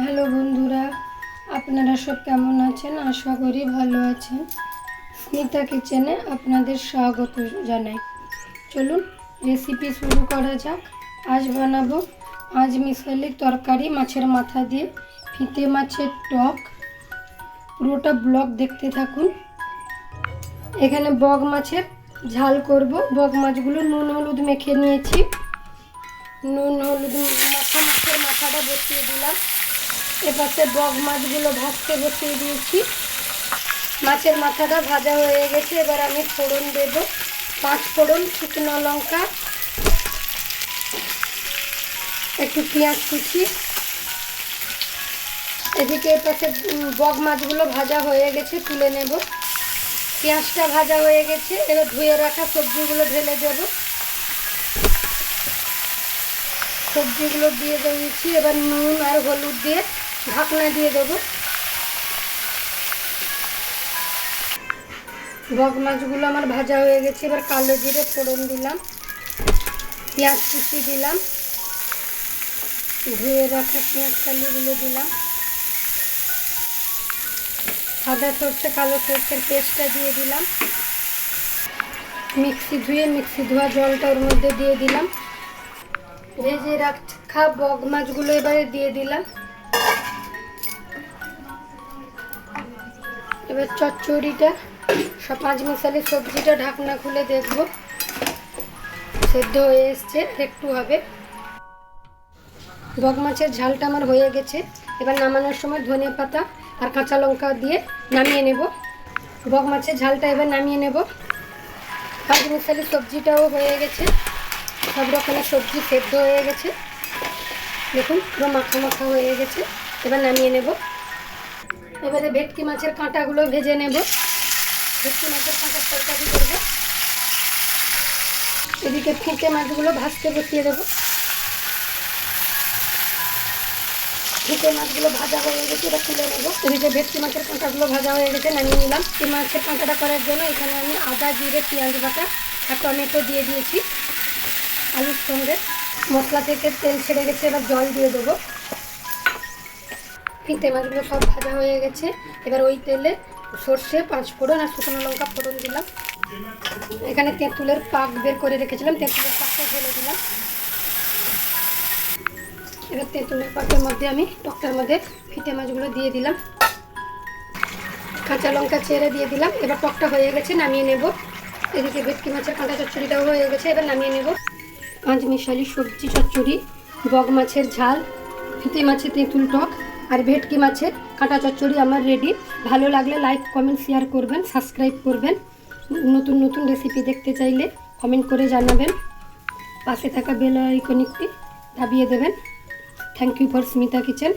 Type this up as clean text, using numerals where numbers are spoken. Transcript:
Hello বন্ধুরা, আপনারা সব কেমন আছেন? আশা করি ভালো আছেন। স্মিতা কিচেনে আপনাদের স্বাগত জানাই। চলুন রেসিপি শুরু করা যাক। আজ বানাবো মিশালি তরকারি মাছের মাথা দিয়ে, ফিতে মাছের টক। পুরোটা ব্লগ দেখতে থাকুন। এখানে বগ মাছের ঝাল করব। বগ মাছগুলো নুন হলুদ মেখে নিয়েছি। নুন হলুদ মাছের মাথাটা বসিয়ে দিলাম। এপাশে বগ মাছগুলো ভাজতে বসিয়ে দিয়েছি। মাছের মাথাটা ভাজা হয়ে গেছে। এবার আমি ফোড়ন দেব। 5 ফোড়ন, শুকনো লঙ্কা, একটু পেঁয়াজ কুচি। এদিকে এপাশে বগ মাছগুলো ভাজা হয়ে গেছে, তুলে নেব। পেঁয়াজটা ভাজা হয়ে গেছে। এবার ধুয়ে রাখা সবজিগুলো ঢেলে দেব। সবজিগুলো দিয়ে দিয়েছি। এবার নুন আর হলুদ দিয়ে ঢাকনা দিয়ে দেবো। বগ মাছগুলো আমার ভাজা হয়ে গেছে। এবার কালো জিরে ফোড়ন দিলাম, পেঁয়াজ কুচি দিলাম, ধুয়ে রাখা পেঁয়াজ কালিগুলো দিলাম, সাদা সর্ষে কালো সর্ষের পেস্টটা দিয়ে দিলাম, মিক্সি ধোয়া জলটা ওর মধ্যে দিয়ে দিলাম। ভেজে রাখা বগ মাছগুলো এবারে দিয়ে দিলাম। এবার চচ্চড়িটা পাঁচ মিশালি সবজিটা ঢাকনা খুলে দেখব সেদ্ধ হয়ে এসছে, একটু হবে। বগ মাছের ঝালটা আমার হয়ে গেছে। এবার নামানোর সময় ধনে পাতা আর কাঁচা লঙ্কা দিয়ে নামিয়ে নেব। বগ মাছের ঝালটা এবার নামিয়ে নেব। পাঁচ মিশালি সবজিটাও হয়ে গেছে। সব রকমের সবজি সেদ্ধ হয়ে গেছে। দেখুন পুরো মাখা মাখা হয়ে গেছে। এবার নামিয়ে নেব। এবারে ভেটকি মাছের কাঁটাগুলো ভেজে নেব। ভেটকি মাছের কাঁটার তরকারি করব। এদিকে ফিতে মাছগুলো ভাজতে বসিয়ে দেবো। ফিতে মাছগুলো ভাজা হয়ে গেছে, এবার তুলে নেবো। এদিকে ভেটকি মাছের কাঁটাগুলো ভাজা হয়ে গেছে, নামিয়ে নিলাম। এই মাছের কাঁটাটা করার জন্য এখানে আমি আদা, জিরে, পেঁয়াজ বাটা আর টমেটো দিয়ে দিয়েছি। আলুর সঙ্গে মশলা থেকে তেল ছেড়ে গেছে, এবার জল দিয়ে দেবো। ফিতে মাছগুলো সব ভাজা হয়ে গেছে। এবার ওই তেলে সর্ষে, 5 ফোড়ন আর শুকনো লঙ্কা ফোড়ন দিলাম। এখানে তেঁতুলের পাক বের করে রেখেছিলাম, তেঁতুলের পাকটা ঢেলে দিলাম। এবার তেঁতুলের পাকের মধ্যে আমি টকটার মধ্যে ফিতে মাছগুলো দিয়ে দিলাম, কাঁচা লঙ্কা চেড়ে দিয়ে দিলাম। এবার টকটা হয়ে গেছে, নামিয়ে নেব। এদিকে ভেটকি মাছের কাঁটা চচ্চড়িটাও হয়ে গেছে, এবার নামিয়ে নেব। পাঁচ মিশালি সবজি চচ্চড়ি, বগ মাছের ঝাল, ফিতে মাছের তেঁতুল টক আর ভেটকি মাছের কাঁটা চচ্চড়ি আমার রেডি। ভালো লাগলে লাইক, কমেন্ট, শেয়ার করবেন, সাবস্ক্রাইব করবেন। নতুন নতুন রেসিপি দেখতে চাইলে কমেন্ট করে জানাবেন। পাশে থাকা বেল আইকনটি দাবিয়ে দেবেন। Thank you for Smita kitchen.